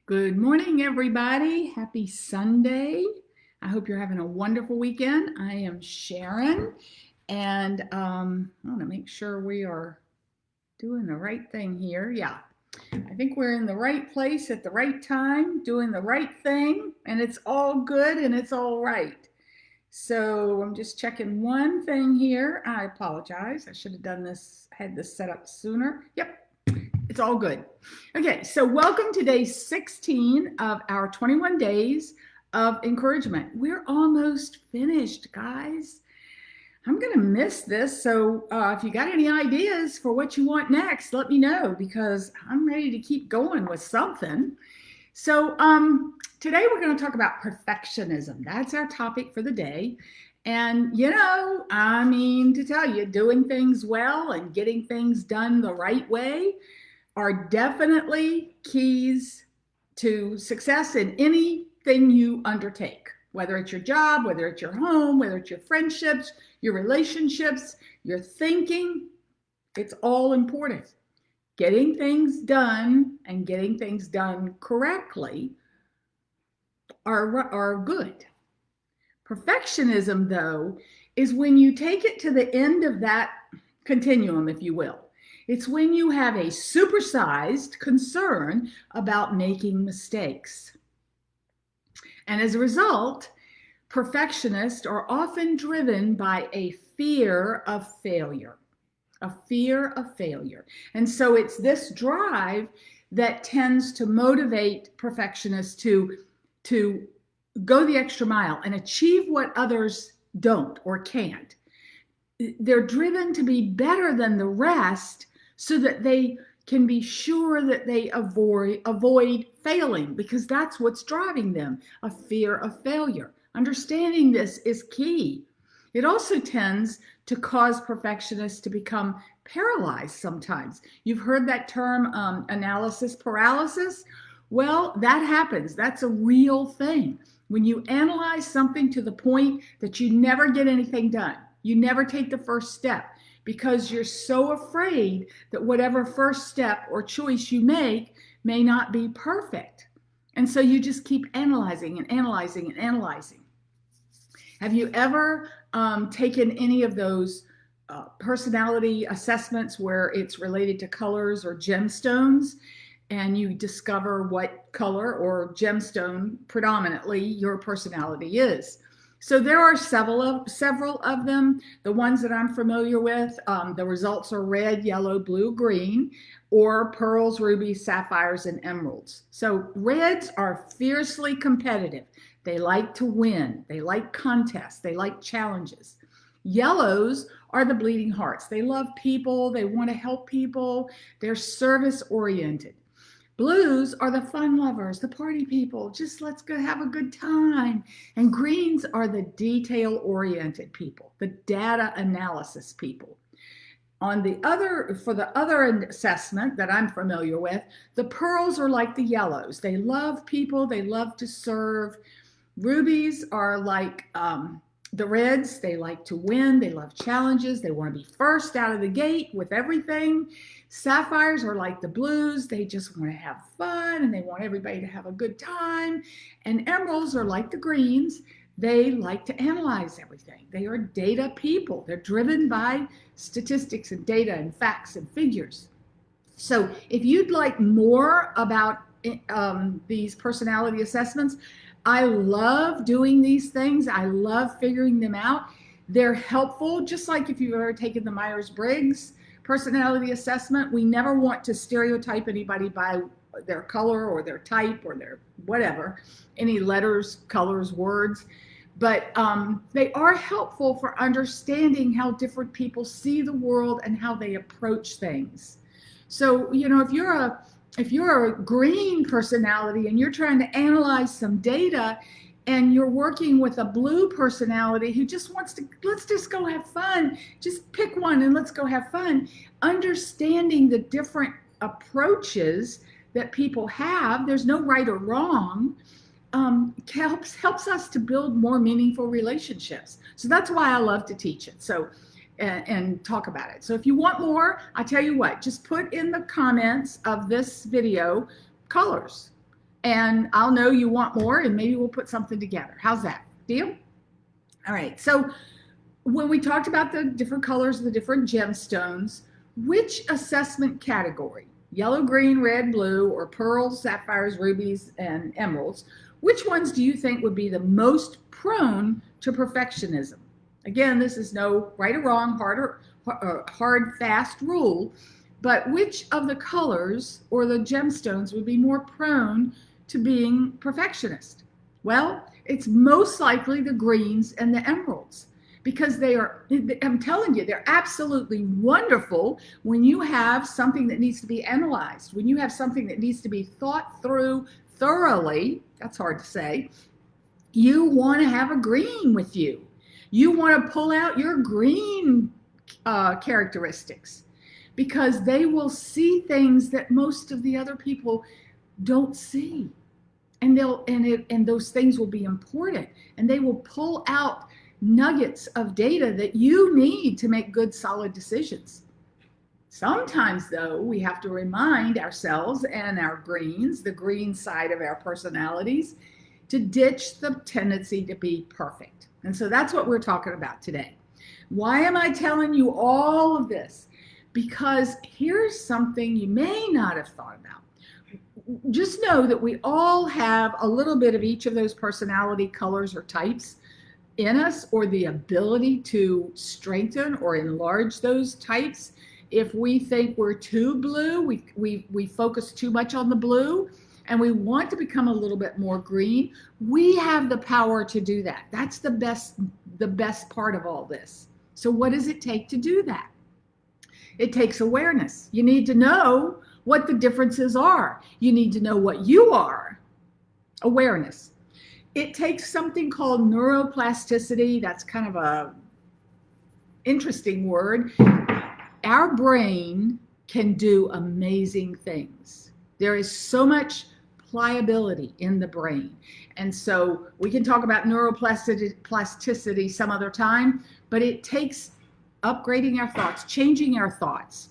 Good morning, everybody. Happy Sunday. I hope you're having a wonderful weekend. I am Sharon, and I want to make sure we are doing the right thing here. Yeah, I think we're in the right place at the right time, doing the right thing, and it's all good and it's all right. So I'm just checking one thing here. I apologize. I should have had this set up sooner. Yep, it's all good. Okay, so welcome to day 16 of our 21 days of encouragement. We're almost finished, guys. I'm going to miss this. So if you got any ideas for what you want next, let me know because I'm ready to keep going with something. So today we're going to talk about perfectionism. That's our topic for the day. And, to tell you, doing things well and getting things done the right way are definitely keys to success in anything you undertake, whether it's your job, whether it's your home, whether it's your friendships, your relationships, your thinking. It's all important. Getting things done and getting things done correctly are good. Perfectionism, though, is when you take it to the end of that continuum, if you will. It's when you have a supersized concern about making mistakes. And as a result, perfectionists are often driven by a fear of failure. A fear of failure. And so it's this drive that tends to motivate perfectionists to go the extra mile and achieve what others don't or can't. They're driven to be better than the rest so that they can be sure that they avoid failing, because that's what's driving them, a fear of failure. Understanding this is key. It also tends to cause perfectionists to become paralyzed sometimes. You've heard that term, analysis paralysis. Well, that happens. That's a real thing. When you analyze something to the point that you never get anything done, you never take the first step because you're so afraid that whatever first step or choice you make may not be perfect. And so you just keep analyzing and analyzing and analyzing. Have you ever taken any of those personality assessments where it's related to colors or gemstones, and you discover what color or gemstone predominantly your personality is? So there are several of them. The ones that I'm familiar with, the results are red, yellow, blue, green, or pearls, rubies, sapphires, and emeralds. So reds are fiercely competitive. They like to win. They like contests. They like challenges. Yellows are the bleeding hearts. They love people. They want to help people. They're service oriented. Blues are the fun lovers, the party people. Just let's go have a good time. And greens are the detail-oriented people, the data analysis people. For the other assessment that I'm familiar with, the pearls are like the yellows. They love people. They love to serve. Rubies are like the reds. They like to win. They love challenges. They want to be first out of the gate with everything. Sapphires are like the blues. They just want to have fun and they want everybody to have a good time. And emeralds are like the greens. They like to analyze everything. They are data people. They're driven by statistics and data and facts and figures. So if you'd like more about these personality assessments, I love doing these things. I love figuring them out. They're helpful, just like if you've ever taken the Myers-Briggs personality assessment. We never want to stereotype anybody by their color or their type or their whatever, any letters, colors, words. But they are helpful for understanding how different people see the world and how they approach things. So, if you're a green personality and you're trying to analyze some data and you're working with a blue personality who just wants to, let's just go have fun, just pick one and let's go have fun, understanding the different approaches that people have, there's no right or wrong, helps us to build more meaningful relationships. So that's why I love to teach it. So and talk about it. So if you want more, I tell you what, just put in the comments of this video colors and I'll know you want more, and maybe we'll put something together. How's that? Deal? All right. So when we talked about the different colors of the different gemstones, which assessment category, yellow, green, red, blue, or pearls, sapphires, rubies, and emeralds, which ones do you think would be the most prone to perfectionism? Again, this is no right or wrong, hard, fast rule, but which of the colors or the gemstones would be more prone to being perfectionist? Well, it's most likely the greens and the emeralds, because they are, I'm telling you, they're absolutely wonderful when you have something that needs to be analyzed, when you have something that needs to be thought through thoroughly. That's hard to say. You want to have a green with you. You want to pull out your green characteristics, because they will see things that most of the other people don't see. And those things will be important, and they will pull out nuggets of data that you need to make good, solid decisions. Sometimes, though, we have to remind ourselves and our greens, the green side of our personalities, to ditch the tendency to be perfect. And so that's what we're talking about today. Why am I telling you all of this? Because here's something you may not have thought about. Just know that we all have a little bit of each of those personality colors or types in us, or the ability to strengthen or enlarge those types. If we think we're too blue, we focus too much on the blue, and we want to become a little bit more green, we have the power to do that. That's the best part of all this. So what does it take to do that? It takes awareness. You need to know what the differences are. You need to know what you are. Awareness. It takes something called neuroplasticity. That's kind of a interesting word. Our brain can do amazing things. There is so much pliability in the brain. And so we can talk about neuroplasticity some other time, but it takes upgrading our thoughts, changing our thoughts.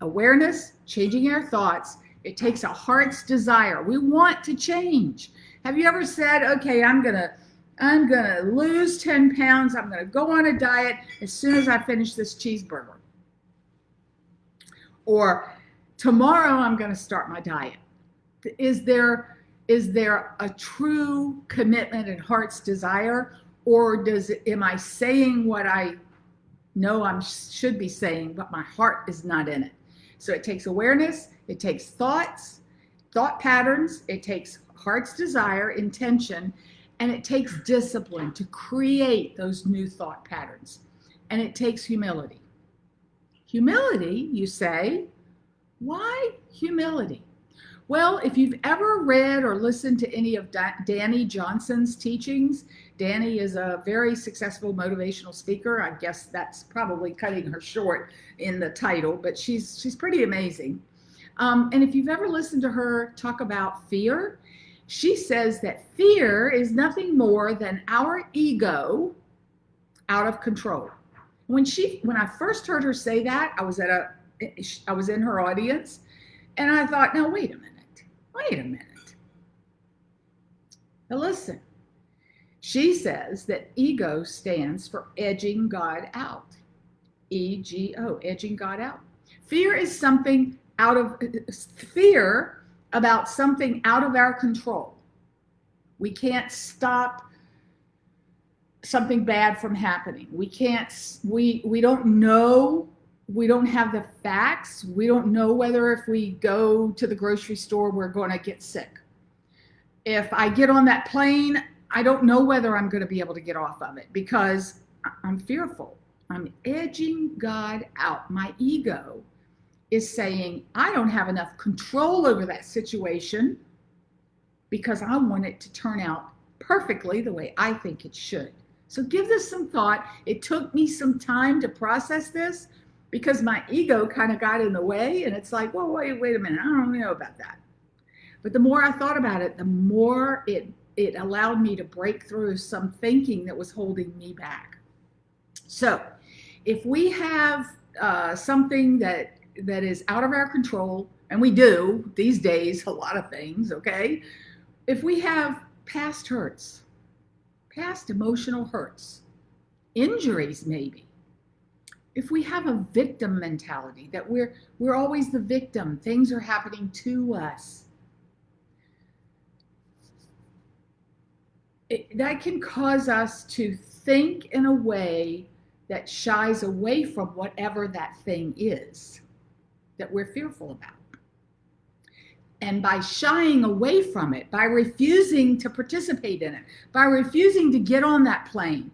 Awareness, changing our thoughts. It takes a heart's desire. We want to change. Have you ever said, okay, I'm gonna lose 10 pounds. I'm gonna go on a diet as soon as I finish this cheeseburger. Or tomorrow I'm gonna start my diet. Is there a true commitment and heart's desire, or am I saying what I know I should be saying, but my heart is not in it? So it takes awareness, it takes thought patterns, it takes heart's desire, intention, and it takes discipline to create those new thought patterns. And it takes humility. Humility, you say? Why humility? Well, if you've ever read or listened to any of Danny Johnson's teachings, Danny is a very successful motivational speaker. I guess that's probably cutting her short in the title, but she's pretty amazing. And if you've ever listened to her talk about fear, she says that fear is nothing more than our ego out of control. When I first heard her say that, I was in her audience, and I thought, now wait a minute. Now listen. She says that ego stands for edging God out. E-G-O, edging God out. Fear is fear about something out of our control. We can't stop something bad from happening. We don't know. We don't have the facts. We don't know whether if we go to the grocery store, we're going to get sick. If I get on that plane, I don't know whether I'm going to be able to get off of it because I'm fearful. I'm edging God out. My ego is saying, I don't have enough control over that situation because I want it to turn out perfectly the way I think it should. So give this some thought. It took me some time to process this because my ego kind of got in the way, and it's like, well, wait a minute, I don't know about that. But the more I thought about it, the more it allowed me to break through some thinking that was holding me back. So if we have something that is out of our control, and we do these days, a lot of things, okay? If we have past hurts, past emotional hurts, injuries maybe, if we have a victim mentality that we're always the victim, things are happening to us, that can cause us to think in a way that shies away from whatever that thing is that we're fearful about. And by shying away from it, by refusing to participate in it, by refusing to get on that plane,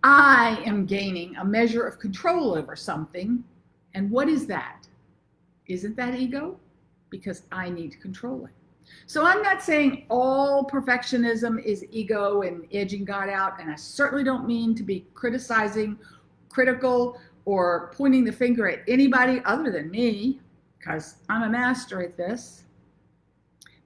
I am gaining a measure of control over something. And what is that? Isn't that ego? Because I need to control it. So I'm not saying all perfectionism is ego and edging God out, and I certainly don't mean to be criticizing, critical, or pointing the finger at anybody other than me, because I'm a master at this.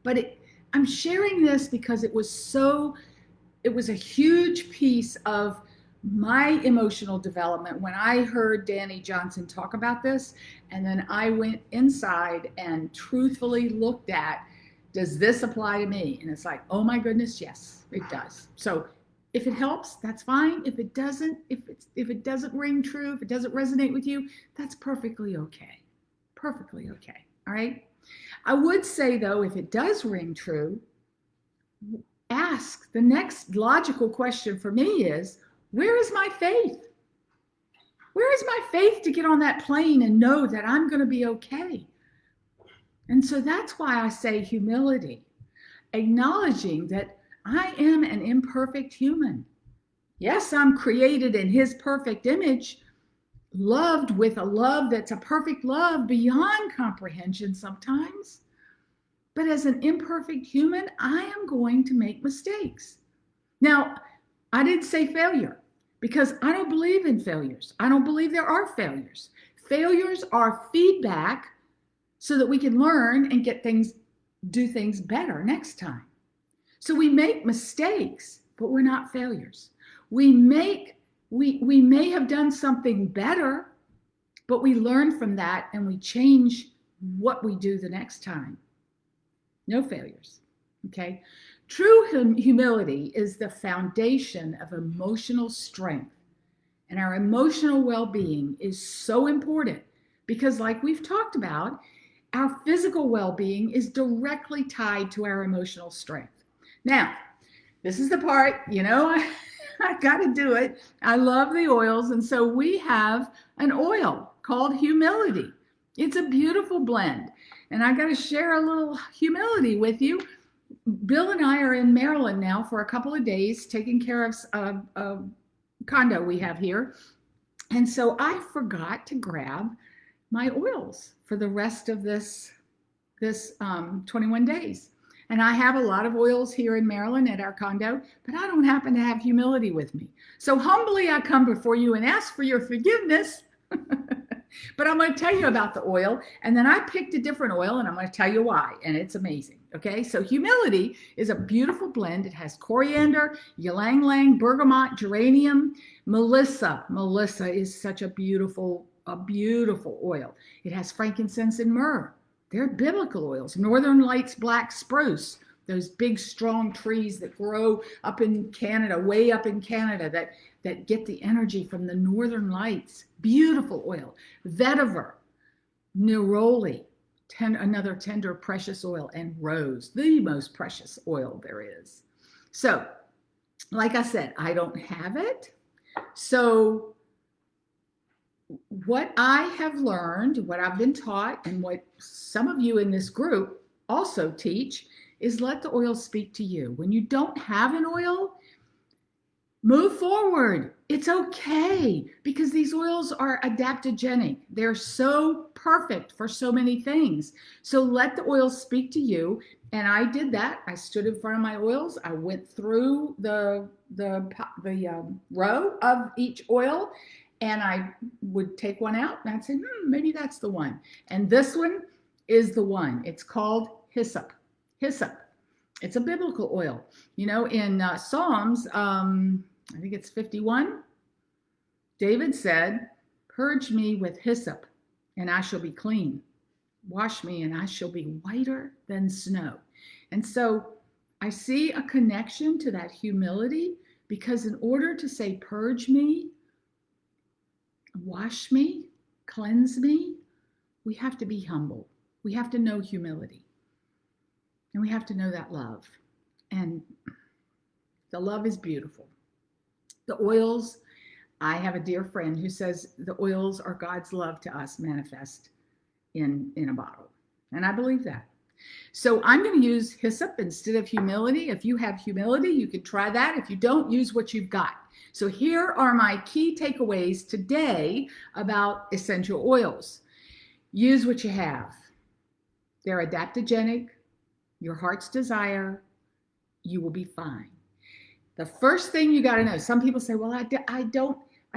But I'm sharing this because it was a huge piece of my emotional development when I heard Danny Johnson talk about this. And then I went inside and truthfully looked at, does this apply to me? And it's like, oh my goodness, yes, it does. So if it helps, that's fine. If it doesn't, if it doesn't ring true, if it doesn't resonate with you, that's perfectly okay. Perfectly okay. All right. I would say though, if it does ring true, ask the next logical question for me is, where is my faith? Where is my faith to get on that plane and know that I'm going to be okay? And so that's why I say humility, acknowledging that I am an imperfect human. Yes, I'm created in his perfect image, loved with a love that's a perfect love beyond comprehension sometimes. But as an imperfect human, I am going to make mistakes. Now, I didn't say failure because I don't believe in failures. I don't believe there are failures. Failures are feedback so that we can learn and do things better next time. So we make mistakes, but we're not failures. We may have done something better, but we learn from that and we change what we do the next time. No failures. Okay? True humility is the foundation of emotional strength. And our emotional well-being is so important because, like we've talked about, our physical well-being is directly tied to our emotional strength. Now, this is the part, I got to do it. I love the oils. And so we have an oil called humility. It's a beautiful blend. And I got to share a little humility with you. Bill and I are in Maryland now for a couple of days, taking care of a condo we have here. And so I forgot to grab my oils for the rest of this 21 days. And I have a lot of oils here in Maryland at our condo, but I don't happen to have humility with me. So humbly I come before you and ask for your forgiveness. But I'm going to tell you about the oil, and then I picked a different oil, and I'm going to tell you why, and it's amazing. Okay, so humility is a beautiful blend. It has coriander, ylang ylang, bergamot, geranium, melissa. Melissa is such a beautiful oil. It has frankincense and myrrh. They're biblical oils. Northern Lights black spruce, those big strong trees that grow up in Canada, way up in Canada, that get the energy from the northern lights. Beautiful oil. Vetiver, neroli, another tender, precious oil, and rose, the most precious oil there is. So, like I said, I don't have it. So, what I have learned, what I've been taught, and what some of you in this group also teach is let the oil speak to you. When you don't have an oil, move forward. It's okay because these oils are adaptogenic. They're so perfect for so many things. So let the oil speak to you. And I did that. I stood in front of my oils. I went through the row of each oil, and I would take one out and I'd say, maybe that's the one. And this one is the one. It's called hyssop. Hyssop. It's a biblical oil. In Psalms, I think it's 51, David said, purge me with hyssop and I shall be clean. Wash me and I shall be whiter than snow. And so I see a connection to that humility because in order to say, purge me, wash me, cleanse me, we have to be humble. We have to know humility. And we have to know that love. And the love is beautiful. The oils, I have a dear friend who says the oils are God's love to us manifest in a bottle. And I believe that. So I'm going to use hyssop instead of humility. If you have humility, you can try that. If you don't, use what you've got. So here are my key takeaways today about essential oils. Use what you have. They're adaptogenic, your heart's desire, you will be fine. The first thing you got to know, some people say, well, I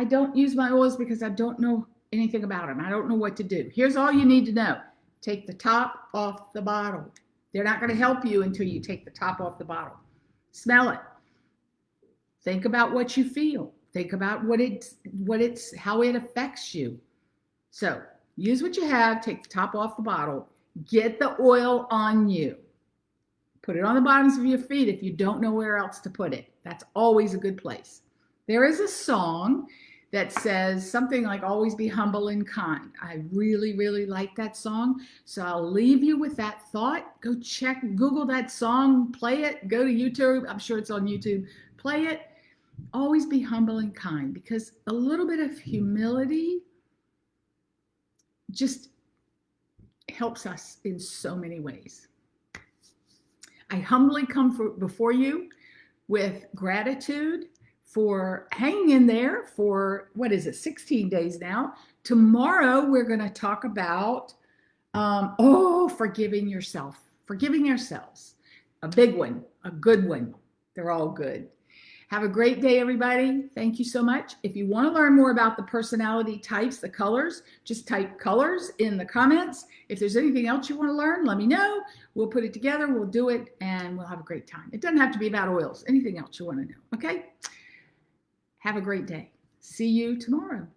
don't use my oils because I don't know anything about them. I don't know what to do. Here's all you need to know. Take the top off the bottle. They're not going to help you until you take the top off the bottle. Smell it. Think about what you feel. Think about how it affects you. So use what you have, take the top off the bottle, get the oil on you. Put it on the bottoms of your feet if you don't know where else to put it. That's always a good place. There is a song that says something like, always be humble and kind. I really, really like that song. So I'll leave you with that thought. Go check, Google that song, play it, go to YouTube. I'm sure it's on YouTube. Play it. Always be humble and kind, because a little bit of humility just helps us in so many ways. I humbly come before you with gratitude for hanging in there for, 16 days now. Tomorrow, we're going to talk about, forgiving yourself, forgiving ourselves. A big one, a good one. They're all good. Have a great day, everybody. Thank you so much. If you want to learn more about the personality types, the colors, just type colors in the comments. If there's anything else you want to learn, let me know. We'll put it together, we'll do it, and we'll have a great time. It doesn't have to be about oils, anything else you want to know, okay? Have a great day. See you tomorrow.